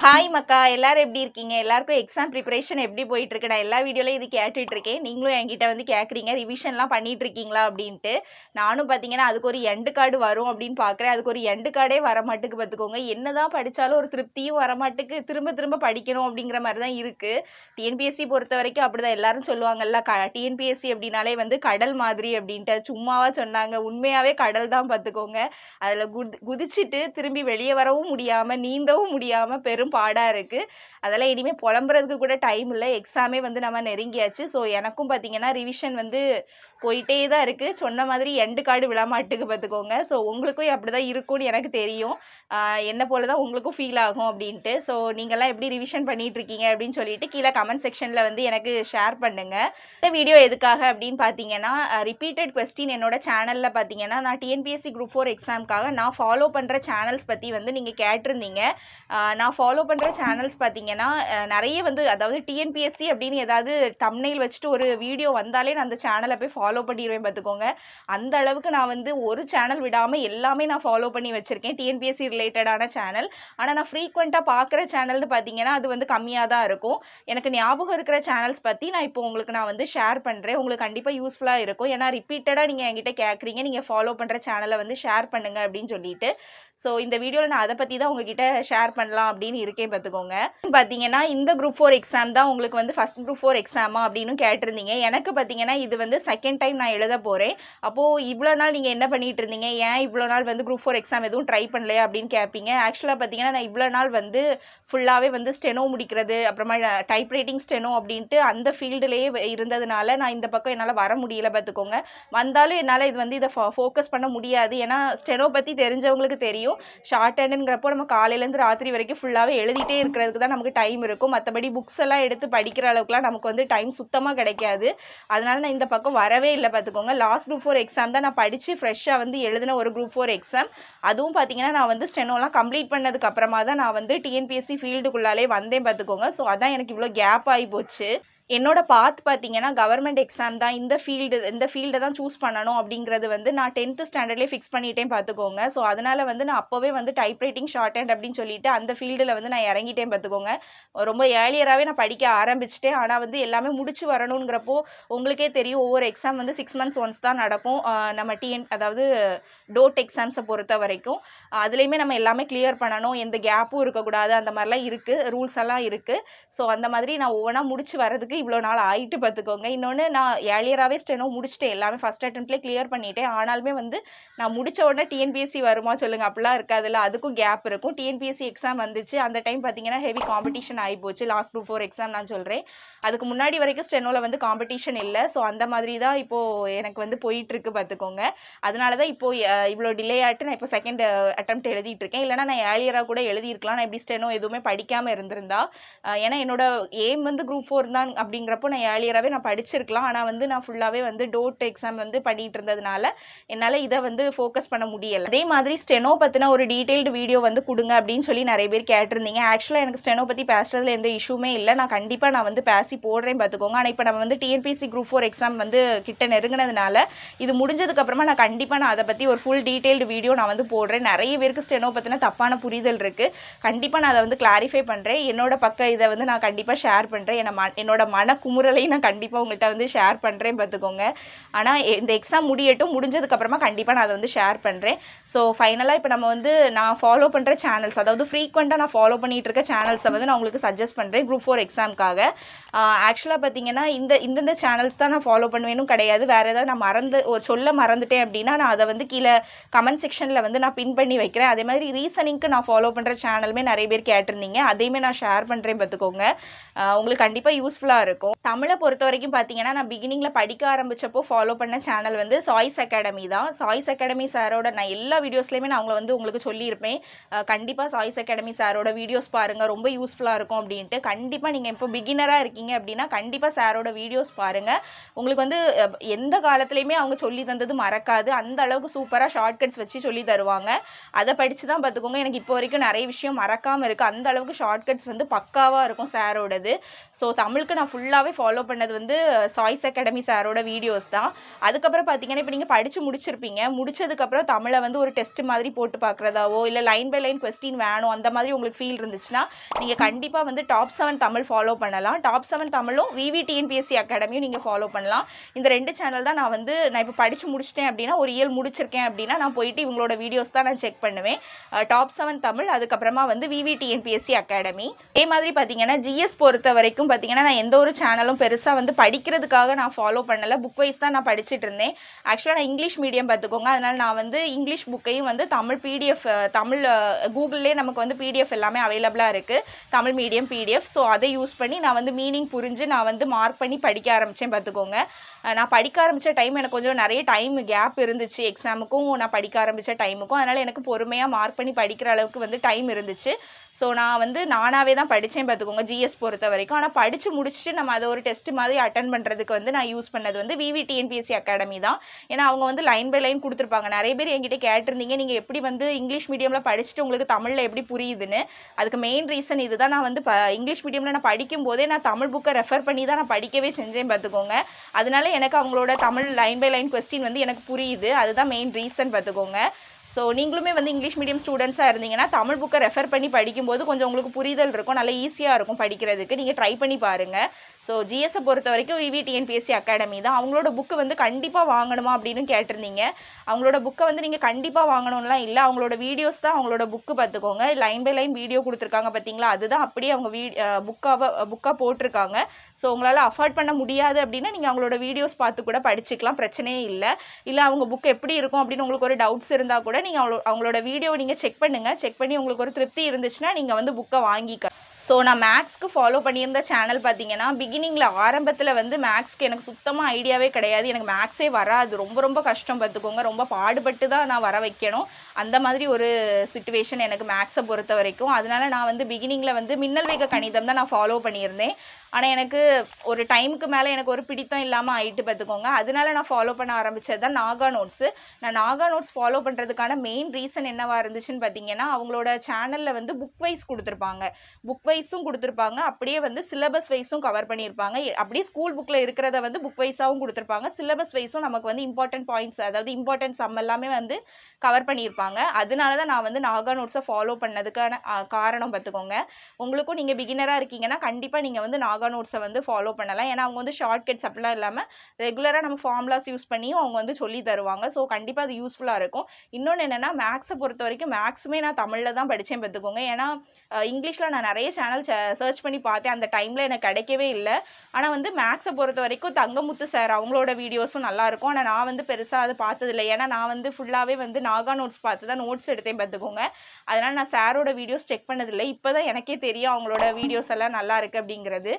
Hi மக்கா, எல்லாரும் எப்படி இருக்கீங்க? எல்லாருக்கும் எக்ஸாம் ப்ரிப்பரேஷன் எப்படி போயிட்டு இருக்கு? நான் எல்லா வீடியோலையும் இது கேட்டுட்டு இருக்கேன். நீங்களும் என்கிட்ட வந்து கேட்குறீங்க, ரிவிஷன்லாம் பண்ணிட்டு இருக்கீங்களா அப்படின்ட்டு. நானும் பார்த்தீங்கன்னா அதுக்கு ஒரு எண்டு கார்டு வரும் அப்படின்னு பார்க்குறேன். அதுக்கு ஒரு எண்டு கார்டே வர மாட்டுக்கு பார்த்துக்கோங்க. என்னதான் படித்தாலும் ஒரு திருப்தியும் வர மாட்டுக்கு, திரும்ப திரும்ப படிக்கணும் அப்படிங்கிற மாதிரி தான் இருக்கு. டிஎன்பிஎஸ்சி பொறுத்த வரைக்கும் அப்படிதான். எல்லாரும் சொல்லுவாங்கல்ல, டிஎன்பிஎஸ்சி அப்படின்னாலே வந்து கடல் மாதிரி அப்படின்ட்டு. சும்மாவா சொன்னாங்க? உண்மையாவே கடல் தான் பார்த்துக்கோங்க. அதில் குதிச்சுட்டு திரும்பி வெளியே வரவும் முடியாமல், நீந்தவும் முடியாமல் பெரும் பாடா இருக்கு. அதெல்லாம் இனிமே புலம்புறதுக்கு கூட டைம் இல்லை. எக்ஸாமே வந்து நம்ம நெருங்கியாச்சு. ஸோ எனக்கும் பார்த்தீங்கன்னா ரிவிஷன் வந்து போயிட்டே தான் இருக்கு. சொன்ன மாதிரி எண்டு கார்டு விழமாட்டுக்கு பார்த்துக்கோங்க. ஸோ உங்களுக்கும் அப்படிதான் இருக்கும்னு எனக்கு தெரியும். என்ன போல தான் உங்களுக்கும் ஃபீல் ஆகும் அப்படின்ட்டு. ஸோ நீங்கள்லாம் எப்படி ரிவிஷன் பண்ணிட்டு இருக்கீங்க அப்படின்னு சொல்லிட்டு கீழே கமெண்ட் செக்ஷன்ல வந்து எனக்கு ஷேர் பண்ணுங்க. இந்த வீடியோ எதுக்காக அப்படின்னு பார்த்தீங்கன்னா, ரிப்பீட்டட் கொஸ்டின் என்னோட சேனல்ல பார்த்தீங்கன்னா, நான் டிஎன்பிஎஸ்சி குரூப் 4 எக்ஸாம்க்காக நான் ஃபாலோ பண்ற சேனல்ஸ் பத்தி வந்து நீங்க கேட்டிருந்தீங்க. நான் ஃபாலோ பண்ற சேனல்ஸ் பார்த்தீங்கன்னா, நிறைய வந்து அதாவது டிஎன்பிஎஸ்சி அப்படின்னு ஏதாவது தம்ப்நெயில் வச்சுட்டு ஒரு வீடியோ வந்தாலே நான் அந்த சேனலை போய் ஃபாலோ பண்ணிடுவேன் பார்த்துக்கோங்க. அந்த அளவுக்கு நான் வந்து ஒரு சேனல் விடாம எல்லாமே நான் ஃபாலோ பண்ணி வச்சிருக்கேன். டிஎன்பிஎஸ்சி ரிலேட்டடான சேனல். ஆனால் நான் ஃப்ரீக்வெண்ட்டாக பார்க்குற சேனல்னு பார்த்தீங்கன்னா அது வந்து கம்மியாக தான் இருக்கும். எனக்கு ஞாபகம் இருக்கிற சேனல்ஸ் பற்றி நான் இப்போ உங்களுக்கு நான் வந்து ஷேர் பண்ணுறேன். உங்களுக்கு கண்டிப்பாக யூஸ்ஃபுல்லாக இருக்கும். ஏன்னா ரிப்பீட்டடாக நீங்கள் என்கிட்ட கேட்குறீங்க, நீங்கள் ஃபாலோ பண்ணுற சேனலை வந்து ஷேர் பண்ணுங்க அப்படின்னு சொல்லிட்டு. ஸோ இந்த வீடியோவில் நான் அதை பற்றி தான் உங்ககிட்ட ஷேர் பண்ணலாம் அப்படின்னு இருக்கேன் பார்த்துக்கோங்க. பார்த்தீங்கன்னா இந்த குரூப் 4 எக்ஸாம் தான் உங்களுக்கு வந்து ஃபஸ்ட் குரூப் 4 எக்ஸாமா அப்படின்னு கேட்டிருந்தீங்க. எனக்கு பார்த்தீங்கன்னா இது வந்து செகண்ட் டைம் நான் எழுத போகிறேன். அப்போது இவ்வளோ நாள் நீங்கள் என்ன பண்ணிட்டு இருந்தீங்க, ஏன் இவ்வளோ நாள் வந்து குரூப் 4 எக்ஸாம் எதுவும் ட்ரை பண்ணலையா அப்படின்னு கேட்பீங்க. ஆக்சுவலாக பார்த்தீங்கன்னா நான் இவ்வளோ நாள் வந்து ஃபுல்லாகவே வந்து ஸ்டெனோ முடிக்கிறது, அப்புறமா டைப் ரைட்டிங் ஸ்டெனோ அப்படின்ட்டு அந்த ஃபீல்டுலேயே இருந்ததுனால நான் இந்த பக்கம் என்னால் வர முடியல பார்த்துக்கோங்க. வந்தாலும் என்னால் இது வந்து இதை ஃபோக்கஸ் பண்ண முடியாது. ஏன்னா ஸ்டெனோ பற்றி தெரிஞ்சவங்களுக்கு தெரியும். ஷார்ட் ஹேண்டுங்கிறப்போ நம்ம காலையிலேருந்து ராத்திரி வரைக்கும் ஃபுல்லாகவே எழுதிட்டே இருக்கிறதுக்கு தான் நமக்கு டைம் இருக்கும். மற்றபடி புக்ஸ் எல்லாம் எடுத்து படிக்கிற அளவுக்குலாம் நமக்கு வந்து டைம் சுத்தமாக கிடைக்காது. அதனால நான் இந்த பக்கம் வரவே இல்லை பார்த்துக்கோங்க. லாஸ்ட் குரூப் 4 எக்ஸாம் தான் நான் படித்து ஃப்ரெஷ்ஷாக வந்து எழுதின ஒரு குரூப் 4 எக்ஸாம். அதுவும் பார்த்தீங்கன்னா நான் வந்து ஸ்டெனோலாம் கம்ப்ளீட் பண்ணதுக்கு அப்புறமா தான் நான் வந்து டிஎன்பிஎஸ்சி ஃபீல்டுக்குள்ளாலே வந்தேன் பார்த்துக்கோங்க. ஸோ அதான் எனக்கு இவ்வளோ கேப் ஆகி போச்சு. என்னோட பாத் பார்த்தீங்கன்னா கவர்மெண்ட் எக்ஸாம் தான். இந்த ஃபீல்டை தான் சூஸ் பண்ணணும் அப்படிங்கிறது வந்து நான் 10th ஸ்டாண்டர்ட்லேயே ஃபிக்ஸ் பண்ணிட்டேன் பார்த்துக்கோங்க. ஸோ அதனால் வந்து நான் அப்போவே வந்து டைப் ரைட்டிங் ஷார்ட் ஹேண்ட் அப்படின்னு சொல்லிட்டு அந்த ஃபீல்டில் வந்து நான் இறங்கிட்டேன் பார்த்துக்கோங்க. ரொம்ப ஏர்லியராகவே நான் படிக்க ஆரம்பிச்சிட்டேன். ஆனால் வந்து எல்லாமே முடிச்சு வரணுங்கிறப்போ உங்களுக்கே தெரியும், ஒவ்வொரு எக்ஸாம் வந்து 6 months ஒன்ஸ் தான் நடக்கும். நம்ம அதாவது டோட் எக்ஸாம்ஸை பொறுத்த வரைக்கும் அதுலேயுமே நம்ம எல்லாமே கிளியர் பண்ணணும், எந்த கேப்பும் இருக்கக்கூடாது, அந்த மாதிரிலாம் இருக்குது, ரூல்ஸ் எல்லாம் இருக்குது. ஸோ அந்த மாதிரி நான் ஒவ்வொன்றா முடிச்சு வரதுக்கு இவ்வளோ நாள் ஆகிட்டு பார்த்துக்கோங்க. இன்னொன்று நான் ஏர்லியராகவே ஸ்டெனோ முடிச்சுட்டேன், எல்லாமே ஃபஸ்ட் அட்டெம்ப்ட்லேயே கிளியர் பண்ணிட்டேன். ஆனாலுமே வந்து நான் முடித்த உடனே டிஎன்பிஎஸ்சி வருமா சொல்லுங்கள், அப்படிலாம் இருக்காதுல்ல, அதுக்கும் கேப் இருக்கும். டிஎன்பிஎஸ்சி எக்ஸாம் வந்துச்சு, அந்த டைம் பார்த்தீங்கன்னா ஹெவி காம்படிஷன் ஆகி போச்சு. லாஸ்ட் குரூப் 4 எக்ஸாம் நான் சொல்கிறேன். அதுக்கு முன்னாடி வரைக்கும் ஸ்டெனோவில் வந்து காம்படிஷன் இல்லை. ஸோ அந்த மாதிரி தான் இப்போது எனக்கு வந்து போயிட்டுருக்கு பார்த்துக்கோங்க. அதனால தான் இப்போது இவ்வளோ டிலே ஆகிட்டு நான் இப்போ செகண்ட் அட்டெம்ப்ட் எழுதிட்டு இருக்கேன். இல்லைனா நான் ஏர்லியராக கூட எழுதியிருக்கலாம், நான் எப்படி ஸ்டெனோ எதுவுமே படிக்காமல் இருந்திருந்தா. ஏன்னா என்னோட எய்ம் வந்து குரூப் 4 தான் அப்படிங்கிறப்போ நான் ஏர்லியராகவே நான் படிச்சிருக்கலாம். ஆனால் வந்து நான் ஃபுல்லாகவே வந்து டோட் எக்ஸாம் வந்து பண்ணிட்டு இருந்ததுனால என்னால் இதை வந்து ஃபோக்கஸ் பண்ண முடியலை. அதே மாதிரி ஸ்டெனோ பற்றின ஒரு டீட்டெயில்டு வீடியோ வந்து கொடுங்க அப்படின்னு சொல்லி நிறைய பேர் கேட்டிருந்தீங்க. ஆக்சுவலாக எனக்கு ஸ்டெனோ பற்றி பேசுறதுல எந்த இஷ்யூமே இல்லை. நான் கண்டிப்பாக நான் வந்து பேசி போடுறேன் பார்த்துக்கோங்க. ஆனால் இப்போ நம்ம வந்து டிஎன்பிஎஸ்சி குரூப் 4 எக்ஸாம் வந்து கிட்ட நெருங்கினதுனால இது முடிஞ்சதுக்கப்புறமா நான் அதை பற்றி ஒரு ஃபுல் டீட்டெயில்டு வீடியோ நான் வந்து போடுறேன். நிறைய பேருக்கு ஸ்டெனோ பற்றின தப்பான புரிதல் இருக்குது. கண்டிப்பாக நான் அதை வந்து கிளாரிஃபை பண்ணுறேன். என்னோட பக்கம் இதை வந்து நான் கண்டிப்பாக ஷேர் பண்ணுறேன். என்னோட மனக்குமுறலையும் நான் கண்டிப்பாக உங்கள்கிட்ட வந்து ஷேர் பண்ணுறேன் பார்த்துக்கோங்க. ஆனால் இந்த எக்ஸாம் முடிஞ்சதுக்கப்புறமா கண்டிப்பாக நான் அதை வந்து ஷேர் பண்ணுறேன். ஸோ ஃபைனலாக இப்போ நம்ம வந்து நான் ஃபாலோ பண்ணுற சேனல்ஸ், அதாவது ஃப்ரீக்வெண்ட்டாக நான் ஃபாலோ பண்ணிகிட்டு இருக்க சேனல்ஸை வந்து நான் உங்களுக்கு சஜஸ்ட் பண்ணுறேன் குரூப் 4 எக்ஸாமுக்காக. ஆக்சுவலாக பார்த்தீங்கன்னா இந்தந்த சேனல்ஸ் தான் நான் ஃபாலோ பண்ணுவேனும் கிடையாது. வேறு ஏதாவது நான் சொல்ல மறந்துட்டேன் அப்படின்னா நான் அதை வந்து கீழே கமெண்ட் செக்ஷனில் வந்து நான் பின் பண்ணி வைக்கிறேன். அதே மாதிரி ரீசனிங்க்கு நான் ஃபாலோ பண்ணுற சேனலுமே நிறைய பேர் கேட்டிருந்தீங்க, அதையுமே நான் ஷேர் பண்ணுறேன் பார்த்துக்கோங்க. உங்களுக்கு கண்டிப்பாக யூஸ்ஃபுல்லாக இருக்கும். தமிழை பொறுத்த வரைக்கும் பார்த்தீங்கன்னா நான் பிகினிங்கில் படிக்க ஆரம்பித்தப்போ ஃபாலோ பண்ண சேனல் வந்து சாய்ஸ் அகாடமி தான். சாய்ஸ் அகாடமி சாரோட நான் எல்லா வீடியோஸ்லையுமே நான் அவங்கள வந்து உங்களுக்கு சொல்லியிருப்பேன், கண்டிப்பாக சாய்ஸ் அகாடமி சாரோட வீடியோஸ் பாருங்கள், ரொம்ப யூஸ்ஃபுல்லாக இருக்கும் அப்படின்ட்டு. கண்டிப்பாக நீங்கள் இப்போ பிகினராக இருக்கீங்க அப்படின்னா கண்டிப்பாக சாரோட வீடியோஸ் பாருங்கள். உங்களுக்கு வந்து எந்த காலத்துலேயுமே அவங்க சொல்லி தந்தது மறக்காது. அந்த அளவுக்கு சூப்பராக ஷார்ட்கட்ஸ் வச்சு சொல்லி தருவாங்க. அதை படித்து தான் பார்த்துக்கோங்க எனக்கு இப்போ வரைக்கும் நிறைய விஷயம் மறக்காமல் இருக்குது. அந்த அளவுக்கு ஷார்ட்கட்ஸ் வந்து பக்காவாக இருக்கும் சாரோடது. ஸோ தமிழுக்கு நான் ஃபுல்லாகவே ஃபாலோ பண்ணது வந்து சாய்ஸ் அகாடமி சாரோட வீடியோஸ் தான். அதுக்கப்புறம் பார்த்தீங்கன்னா இப்போ நீங்கள் படித்து முடிச்சிருப்பீங்க. முடிச்சதுக்கப்புறம் தமிழை வந்து ஒரு டெஸ்ட் மாதிரி போட்டு பார்க்குறதாவோ இல்லை லைன் பை லைன் கொஸ்டின் வேணும் அந்த மாதிரி உங்களுக்கு ஃபீல் இருந்துச்சுன்னா நீங்கள் கண்டிப்பாக வந்து டாப் 7 தமிழ் ஃபாலோ பண்ணலாம். டாப் 7 தமிழும் விவிடிஎன்பிஎஸ்சி அகாடமியும் நீங்கள் ஃபாலோ பண்ணலாம். இந்த 2 சேனல் தான் நான் இப்போ படித்து முடிச்சிட்டேன் அப்படின்னா ஒரு இயல் முடிச்சிருக்கேன் அப்படின்னா நான் போயிட்டு இவங்களோட வீடியோஸ் தான் நான் செக் பண்ணுவேன். டாப் 7 தமிழ், அதுக்கப்புறமா வந்து விவிடிஎன்பிஎஸ்சி அகாடமி. அதே மாதிரி பார்த்தீங்கன்னா ஜிஎஸ் பொறுத்த வரைக்கும் பார்த்தீங்கன்னா நான் எந்த ஒரு சேனலும் பெருசாக வந்து படிக்கிறதுக்காக நான் ஃபாலோ பண்ணலை. புக் வைஸ் தான் நான் படிச்சுட்டு இருந்தேன். ஆக்சுவலாக நான் இங்கிலீஷ் மீடியம் பார்த்துக்கோங்க. அதனால் நான் வந்து இங்கிலீஷ் புக்கையும் வந்து தமிழ் பிடிஎஃப் தமிழ் கூகுள்லேயே நமக்கு வந்து பிடிஎஃப் எல்லாமே அவைலபிளாக இருக்குது, தமிழ் மீடியம் பிடிஎஃப். ஸோ அதை யூஸ் பண்ணி நான் வந்து மீனிங் புரிஞ்சு நான் வந்து மார்க் பண்ணி படிக்க ஆரம்பித்தேன் பார்த்துக்கோங்க. நான் படிக்க ஆரம்பித்த டைம் எனக்கு கொஞ்சம் நிறைய டைம் கேப் இருந்துச்சு, எக்ஸாமுக்கும் நான் படிக்க ஆரம்பித்த டைமுக்கும். அதனால் எனக்கு பொறுமையாக மார்க் பண்ணி படிக்கிற அளவுக்கு வந்து டைம் இருந்துச்சு. ஸோ நான் வந்து நானாகவே தான் படித்தேன் பார்த்துக்கோங்க ஜிஎஸ் பொறுத்த வரைக்கும். ஆனால் படித்து முடிச்சுட்டு நம்ம அதை ஒரு டெஸ்ட் மாதிரி அட்டன் பண்ணுறதுக்கு வந்து நான் யூஸ் பண்ணது வந்து விவிடிஎன்பிஎஸ்சி அகாடமி தான். ஏன்னா அவங்க வந்து லைன் பை லைன் கொடுத்துருப்பாங்க. நிறைய பேர் என்கிட்ட கேட்டிருந்தீங்க நீங்கள் எப்படி வந்து இங்கிலீஷ் மீடியமில் படிச்சுட்டு உங்களுக்கு தமிழில் எப்படி புரியுதுன்னு. அதுக்கு மெயின் ரீசன் இது தான். நான் வந்து இங்கிலீஷ் மீடியமில் நான் படிக்கும் போதே நான் தமிழ் புக்கை ரெஃபர் பண்ணி தான் நான் படிக்கவே செஞ்சேன் பார்த்துக்கோங்க. அதனால எனக்கு அவங்களோட Tamil line by line question வந்து எனக்கு புரியுது. அதுதான் மெயின் ரீசன் பார்த்துக்கோங்க. ஸோ நீங்களுமே வந்து இங்கிலீஷ் மீடியம் ஸ்டூடெண்ட்ஸாக இருந்தீங்கன்னா தமிழ் புக்கை ரெஃபர் பண்ணி படிக்கும்போது கொஞ்சம் உங்களுக்கு புரிதல் இருக்கும், நல்லா ஈஸியாக இருக்கும் படிக்கிறதுக்கு. நீங்கள் ட்ரை பண்ணி பாருங்கள். ஸோ ஜிஎஸ்ஸை பொறுத்த வரைக்கும் விவிடிஎன்பிஎஸ்சி அகாடமி தான். அவங்களோட புக்கு வந்து கண்டிப்பாக வாங்கணுமா அப்படின்னு கேட்டிருந்தீங்க. அவங்களோட புக்கை வந்து நீங்கள் கண்டிப்பாக வாங்கணும்லாம் இல்லை, அவங்களோட வீடியோஸ் தான் அவங்களோட புக்கு பார்த்துக்கோங்க. லைன் பை லைன் வீடியோ கொடுத்துருக்காங்க பார்த்தீங்களா, அதுதான் அப்படியே அவங்க புக்காக போட்டிருக்காங்க. ஸோ உங்களால் அஃபோர்ட் பண்ண முடியாது அப்படின்னா நீங்கள் அவங்களோட வீடியோஸ் பார்த்து கூட படிச்சுக்கலாம், பிரச்சனையே இல்லை. இல்லை அவங்க புக் எப்படி இருக்கும் அப்படின்னு உங்களுக்கு ஒரு டவுட்ஸ் இருந்தால் கூட நீங்கள் அவங்களோட வீடியோவை நீங்கள் செக் பண்ணுங்கள். செக் பண்ணி உங்களுக்கு ஒரு திருப்தி இருந்துச்சுன்னா நீங்கள் வந்து புக்கை வாங்கிக்க. ஸோ நான் மேக்ஸ்க்கு ஃபாலோ பண்ணியிருந்த சேனல் பார்த்தீங்கன்னா பிகினிங்கில் ஆரம்பத்தில் வந்து மேக்ஸ்க்கு எனக்கு சுத்தமாக ஐடியாவே கிடையாது. எனக்கு மேக்ஸே வராது, ரொம்ப ரொம்ப கஷ்டம் பார்த்துக்கோங்க. ரொம்ப பாடுபட்டு தான் நான் வர வைக்கணும். அந்த மாதிரி ஒரு சிச்சுவேஷன் எனக்கு மேக்ஸை பொறுத்த வரைக்கும். அதனால நான் வந்து பிகினிங்கில் வந்து மின்னல் வேக கணிதம் தான் நான் ஃபாலோ பண்ணியிருந்தேன். ஆனால் எனக்கு ஒரு டைமுக்கு மேலே எனக்கு ஒரு பிடித்தம் இல்லாமல் ஆயிட்டு பார்த்துக்கோங்க. அதனால நான் ஃபாலோ பண்ண ஆரம்பித்தது தான் நாகா நோட்ஸு. நான் நாகா நோட்ஸ் ஃபாலோ பண்ணுறதுக்கான மெயின் ரீசன் என்னவா இருந்துச்சுன்னு பார்த்தீங்கன்னா அவங்களோட சேனலில் வந்து புக் வைஸ் கொடுத்துருப்பாங்க, புக் வைஸும் கொடுத்துருப்பாங்க, அப்படியே வந்து சிலபஸ் வைஸும் கவர் பண்ணியிருப்பாங்க. அப்படியே ஸ்கூல் புக்கில் இருக்கிறத வந்து புக் வைஸாகவும் கொடுத்துருப்பாங்க, சிலபஸ் வைஸும் நமக்கு வந்து இம்பார்ட்டன்ட் பாயிண்ட்ஸ் அதாவது இம்பார்ட்டன்ட் சம் எல்லாமே வந்து கவர் பண்ணியிருப்பாங்க. அதனால தான் நான் வந்து நாகா நோட்ஸை ஃபாலோ பண்ணதுக்கான காரணம் பார்த்துக்கோங்க. உங்களுக்கும் நீங்கள் பிகினராக இருக்கீங்கன்னா கண்டிப்பாக நீங்கள் வந்து நாகா நோட்ஸை வந்து ஃபாலோ பண்ணலாம். ஏன்னா அவங்க வந்து ஷார்ட்கட்ஸ் அப்படிலாம் இல்லாமல் ரெகுலராக நம்ம ஃபார்முலாஸ் யூஸ் பண்ணியும் அவங்க வந்து சொல்லி தருவாங்க. ஸோ கண்டிப்பாக அது யூஸ்ஃபுல்லாக இருக்கும். இன்னொன்று என்னென்னா மேக்ஸை பொறுத்த வரைக்கும் மேக்ஸுமே நான் தமிழில் தான் படித்தேன் பார்த்துக்கோங்க. ஏன்னா இங்கிலீஷில் நான் நிறைய சேனல் சர்ச் பண்ணி பார்த்தேன், அந்த டைமில் எனக்கு கிடைக்கவே இல்லை. ஆனால் வந்து மேக்ஸை பொறுத்த வரைக்கும் தங்கமுத்து சார் அவங்களோட வீடியோஸும் நல்லாயிருக்கும். ஆனால் நான் வந்து பெருசாக அதை பார்த்ததில்லை. ஏன்னா நான் வந்து ஃபுல்லாகவே வந்து நாகா நோட்ஸ் பார்த்து தான் நோட்ஸ் எடுத்தேன் பார்த்துக்கோங்க. அதனால் நான் சாரோட வீடியோஸ் செக் பண்ணதில்லை. இப்போ தான் எனக்கே தெரியும் அவங்களோட வீடியோஸ் எல்லாம் நல்லா இருக்குது அப்படிங்கிறது.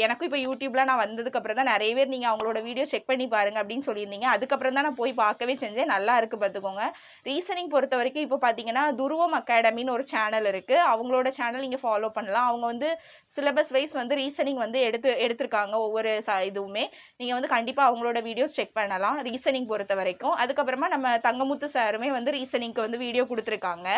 எனக்கும் இப்போ யூடியூப்லாம் நான் வந்ததுக்கப்புறம் தான் நிறைய பேர் நீங்கள் அவங்களோட வீடியோ செக் பண்ணி பாருங்கள் அப்படின்னு சொல்லியிருந்தீங்க. அதுக்கப்புறம் தான் நான் போய் பார்க்கவே செஞ்சேன், நல்லா இருக்குது பார்த்துக்கோங்க. ரீசனிங் பொறுத்த வரைக்கும் இப்போ பார்த்தீங்கன்னா துருவம் அகாடமின்னு ஒரு சேனல் இருக்குது, அவங்களோட சேனல் நீங்கள் ஃபாலோ பண்ணலாம். அவங்க வந்து சிலபஸ் வைஸ் வந்து ரீசனிங் வந்து எடுத்திருக்காங்க ஒவ்வொரு இதுவுமே. நீங்கள் வந்து கண்டிப்பாக அவங்களோட வீடியோஸ் செக் பண்ணலாம் ரீசனிங் பொறுத்த வரைக்கும். அதுக்கப்புறமா நம்ம தங்கமுத்து சாருமே வந்து ரீசனிங்க்கு வந்து வீடியோ கொடுத்துருக்காங்க.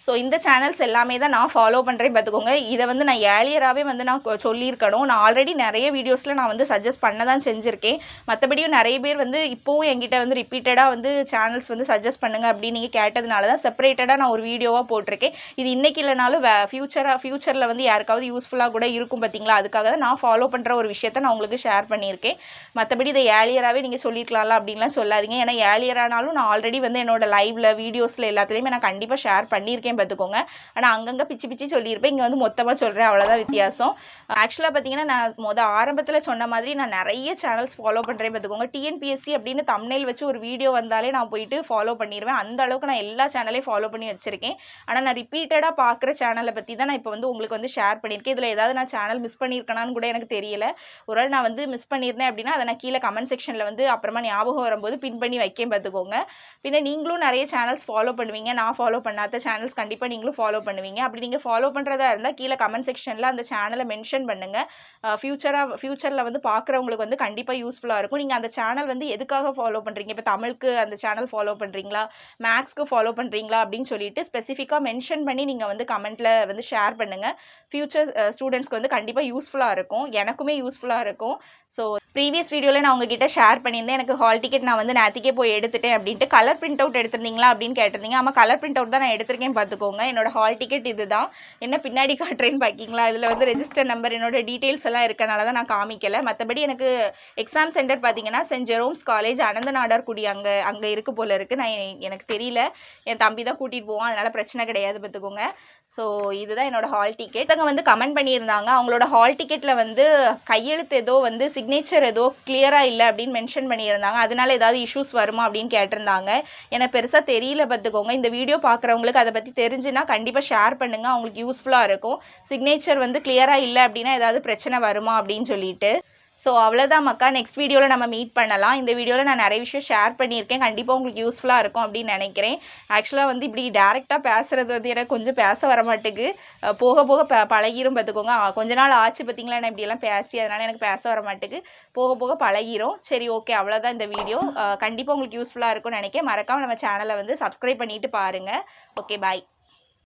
ஸோ இந்த சேனல்ஸ் எல்லாமே தான் நான் ஃபாலோ பண்ணுறேன் பார்த்துக்கோங்க. இதை வந்து நான் ஏர்லியராகவே வந்து நான் சொல்லியிருக்கணும். நான் ஆல்ரெடி நிறைய வீடியோஸில் நான் வந்து சஜஸ்ட் பண்ண தான் செஞ்சுருக்கேன். மற்றபடியும் நிறைய பேர் வந்து இப்போவும் என்கிட்ட வந்து ரிப்பீட்டடாக வந்து சேனல்ஸ் வந்து சஜஸ்ட் பண்ணுங்கள் அப்படின்னு நீங்கள் கேட்டதுனால தான் செப்பரேட்டடாக நான் ஒரு வீடியோவாக போட்டிருக்கேன். இது இன்றைக்கி இல்லைனாலும் ஃப்யூச்சரில் வந்து யாருக்காவது யூஸ்ஃபுல்லாக கூட இருக்கும் பார்த்தீங்களா, அதுக்காக தான் நான் ஃபாலோ பண்ணுற ஒரு விஷயத்த நான் உங்களுக்கு ஷேர் பண்ணியிருக்கேன். மற்றபடி இதை ஏர்லியராகவே நீங்கள் சொல்லியிருக்கலாம்ல அப்படின்லாம் சொல்லாதீங்க. ஏன்னா ஏர்லியரானாலும் நான் ஆல்ரெடி வந்து என்னோட லைவில் வீடியோஸில் எல்லாத்துலேயுமே நான் கண்டிப்பாக ஷேர் பண்ணியிருக்கேன் பார்த்துக்கோங்க. ஆனால் அங்கங்கே பிச்சு சொல்லியிருப்பேன், இங்கே வந்து மொத்தமாக சொல்கிறேன், அவ்வளோதான் வித்தியாசம். ஆக்சுவலாக பார்த்தீங்கன்னா நான் ஆரம்பத்தில் சொன்ன மாதிரி நான் நிறைய சேனல்ஸ் ஃபாலோ பண்ணுறேன் பார்த்துக்கோங்க. டிஎன்பிஎஸ்சி அப்படின்னு தம்ப்நெயில் வச்சு ஒரு வீடியோ வந்தாலே நான் போயிட்டு ஃபாலோ பண்ணிடுவேன். அந்த அளவுக்கு நான் எல்லா சேனலையும் ஃபாலோ பண்ணி வச்சுருக்கேன். ஆனால் நான் ரிப்பீட்டடாக பார்க்குற சேனலை பற்றி தான் நான் இப்போ வந்து உங்களுக்கு வந்து ஷேர் பண்ணியிருக்கேன். இதில் ஏதாவது நான் சேனல் மிஸ் பண்ணியிருக்கேனான்னு கூட எனக்கு தெரியல. ஒரு வேளை நான் வந்து மிஸ் பண்ணியிருந்தேன் அப்படின்னா அதை நான் கீழே கமெண்ட் செக்ஷனில் வந்து அப்புறமா ஞாபகம் வரும்போது பின் பண்ணி வைக்கேன் பார்த்துக்கோங்க. பின்ன நீங்களும் நிறைய சேனல்ஸ் ஃபாலோ பண்ணுவீங்க, நான் ஃபாலோ பண்ணாத சேனல்ஸ் கண்டிப்பாக நீங்களும் ஃபாலோ பண்ணுவீங்க. அப்படி நீங்கள் ஃபாலோ பண்ணுறதா இருந்தால் கீழே கமெண்ட் செக்ஷனில் அந்த சேனலை மென்ஷன் பண்ணுங்கள். ஃப்யூச்சரில் வந்து பார்க்குறவங்களுக்கு வந்து கண்டிப்பாக யூஸ்ஃபுல்லாக இருக்கும். நீங்கள் அந்த சேனல் வந்து எதுக்காக ஃபாலோ பண்ணுறீங்க, இப்போ தமிழுக்கு அந்த சேனல் ஃபாலோ பண்ணுறீங்களா, மேக்ஸ்க்கு ஃபாலோ பண்ணுறீங்களா அப்படின்னு சொல்லிட்டு ஸ்பெசிஃபிக்காக மென்ஷன் பண்ணி நீங்கள் வந்து கமெண்ட்டில் வந்து ஷேர் பண்ணுங்கள். ஃப்யூச்சர் ஸ்டூடெண்ட்ஸ்க்கு வந்து கண்டிப்பாக யூஸ்ஃபுல்லாக இருக்கும். எனக்குமே யூஸ்ஃபுல்லாக இருக்கும். ஸோ ப்ரீவியஸ் வீடியோவில் நான் உங்ககிட்ட ஷேர் பண்ணியிருந்தேன். எனக்கு ஹால் டிக்கெட் நான் வந்து நேற்றுக்கே போய் எடுத்துட்டேன் அப்படின்ட்டு. கலர் பிரிண்ட் அவுட் எடுத்திருந்தீங்களா அப்படின்னு கேட்டிருந்தீங்க. ஆமாம், கலர் பிரிண்ட் அவுட் தான் நான் எடுத்திருக்கேன் பார்த்துக்கோங்க. என்னோட ஹால் டிக்கெட் இது தான். என்ன பின்னாடி காட்டுறேன்னு பார்க்கிங்களா, இதில் வந்து ரெஜிஸ்டர் நம்பர் என்னோட டீட்டெயில்ஸ் எல்லாம் இருக்கனால தான் நான் காமிக்கலை. மற்றபடி எனக்கு எக்ஸாம் சென்டர் பார்த்தீங்கன்னா சென்ட் ஜெரோம்ஸ் காலேஜ் அனந்த நாடார்குடி அங்கே இருக்குது போல இருக்குது. எனக்கு தெரியல, என் தம்பி தான் கூட்டிகிட்டு போவான், அதனால் பிரச்சனை கிடையாது பார்த்துக்கோங்க. ஸோ இதுதான் என்னோட ஹால் டிக்கெட். அவங்க வந்து கமெண்ட் பண்ணியிருந்தாங்க அவங்களோட ஹால் டிக்கெட்டில் வந்து கையெழுத்து ஏதோ வந்து சிக்னேச்சர் ஏதோ கிளியராக இல்லை அப்படின்னு மென்ஷன் பண்ணியிருந்தாங்க. அதனால ஏதாவது இஷ்யூஸ் வருமா அப்படின்னு கேட்டிருந்தாங்க. எனக்கு பெருசாக தெரியல பார்த்துக்கோங்க. இந்த வீடியோ பார்க்குறவங்களுக்கு அதை பற்றி தெரிஞ்சுன்னா கண்டிப்பாக ஷேர் பண்ணுங்கள், அவங்களுக்கு யூஸ்ஃபுல்லாக இருக்கும். சிக்னேச்சர் வந்து கிளியராக இல்லை அப்படின்னா ஏதாவது பிரச்சனை வருமா அப்படின்னு சொல்லிட்டு. ஸோ அவ்வளோதான் மக்கா. நெக்ஸ்ட் வீடியோவில் நம்ம மீட் பண்ணலாம். இந்த வீடியோவில் நான் நிறைய விஷயம் ஷேர் பண்ணியிருக்கேன். கண்டிப்பாக உங்களுக்கு யூஸ்ஃபுல்லாக இருக்கும் அப்படின்னு நினைக்கிறேன். ஆக்சுவலாக வந்து இப்படி டேரெக்டாக பேசுகிறது வந்து எனக்கு கொஞ்சம் பேச வர மாட்டேங்குது. போக போக பழகிரும் பார்த்துக்கோங்க. கொஞ்ச நாள் ஆச்சு பார்த்தீங்களா நான் இப்படியெல்லாம் பேசி, அதனால் எனக்கு பேச வர மாட்டேங்குது. போக போக பழகிரும். சரி, ஓகே, அவ்வளோதான் இந்த வீடியோ. கண்டிப்பாக உங்களுக்கு யூஸ்ஃபுல்லாக இருக்கும்னு நினைக்கிறேன். மறக்காமல் நம்ம சேனலை வந்து சப்ஸ்கிரைப் பண்ணிவிட்டு பாருங்கள். ஓகே, பாய்.